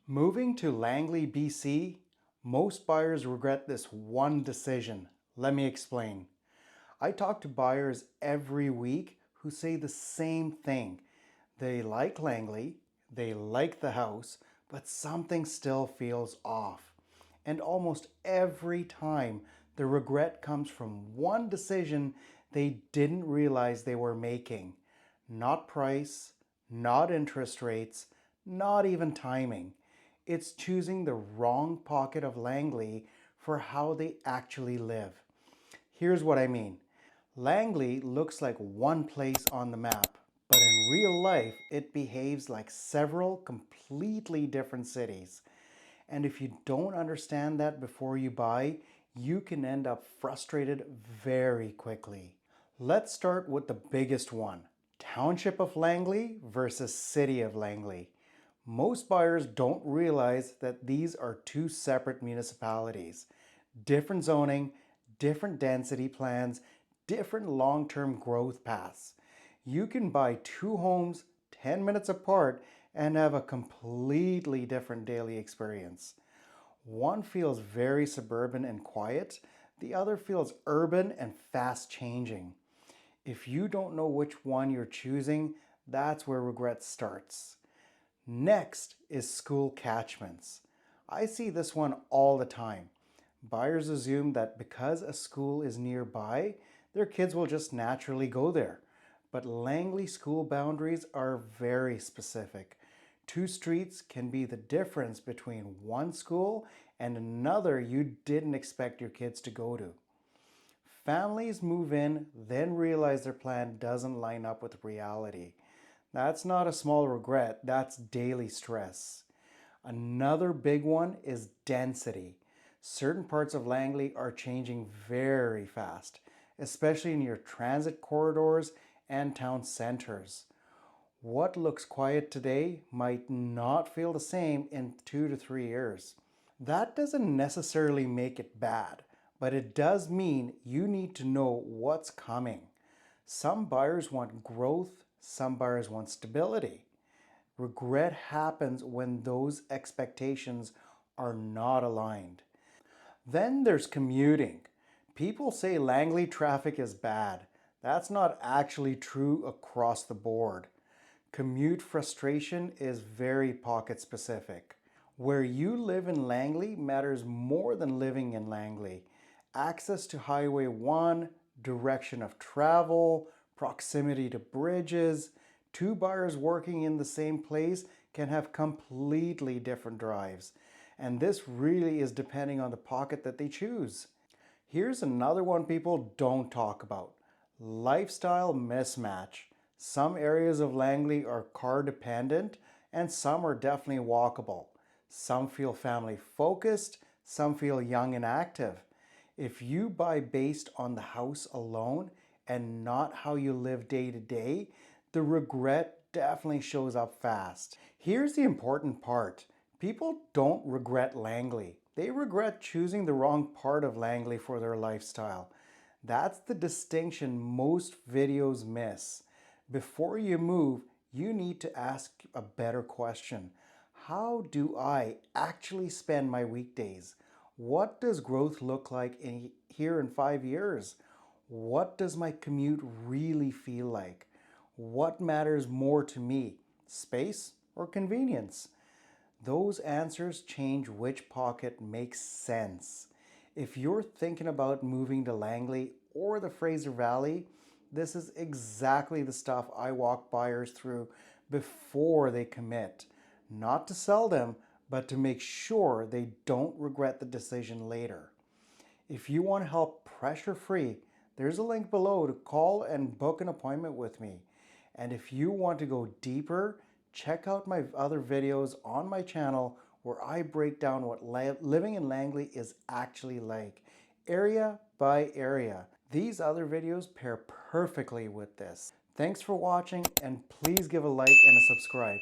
Moving to Langley, BC, most buyers regret this one decision. Let me explain. I talk to buyers every week who say the same thing. They like Langley, they like the house, but something still feels off. And almost every time, the regret comes from one decision they didn't realize they were making. Not price, not interest rates, not even timing. It's choosing the wrong pocket of Langley for how they actually live. Here's what I mean. Langley looks like one place on the map, but in real life, it behaves like several completely different cities. And if you don't understand that before you buy, you can end up frustrated very quickly. Let's start with the biggest one, Township of Langley versus City of Langley. Most buyers don't realize that these are two separate municipalities. Different zoning, different density plans, different long-term growth paths. You can buy two homes 10 minutes apart and have a completely different daily experience. One feels very suburban and quiet, the other feels urban and fast changing. If you don't know which one you're choosing, that's where regret starts. Next is school catchments. I see this one all the time. Buyers assume that because a school is nearby, their kids will just naturally go there. But Langley school boundaries are very specific. Two streets can be the difference between one school and another you didn't expect your kids to go to. Families move in, then realize their plan doesn't line up with reality. That's not a small regret, that's daily stress. Another big one is density. Certain parts of Langley are changing very fast, especially near transit corridors and town centers. What looks quiet today might not feel the same in 2 to 3 years. That doesn't necessarily make it bad, but it does mean you need to know what's coming. Some buyers want growth, some buyers want stability. Regret happens when those expectations are not aligned. Then there's commuting. People say Langley traffic is bad. That's not actually true across the board. Commute frustration is very pocket specific. Where you live in Langley matters more than living in Langley. Access to Highway 1, direction of travel, proximity to bridges. Two buyers working in the same place can have completely different drives. And this really is depending on the pocket that they choose. Here's another one people don't talk about. Lifestyle mismatch. Some areas of Langley are car dependent and some are definitely walkable. Some feel family focused, some feel young and active. If you buy based on the house alone and not how you live day to day, the regret definitely shows up fast. Here's the important part. People don't regret Langley. They regret choosing the wrong part of Langley for their lifestyle. That's the distinction most videos miss. Before you move, you need to ask a better question. How do I actually spend my weekdays? What does growth look like here in 5 years? What does my commute really feel like? What matters more to me, space or convenience? Those answers change which pocket makes sense. If you're thinking about moving to Langley or the Fraser Valley, this is exactly the stuff I walk buyers through before they commit. Not to sell them, but to make sure they don't regret the decision later. If you want help pressure-free, there's a link below to call and book an appointment with me. And if you want to go deeper, check out my other videos on my channel where I break down what living in Langley is actually like, area by area. These other videos pair perfectly with this. Thanks for watching and please give a like and a subscribe.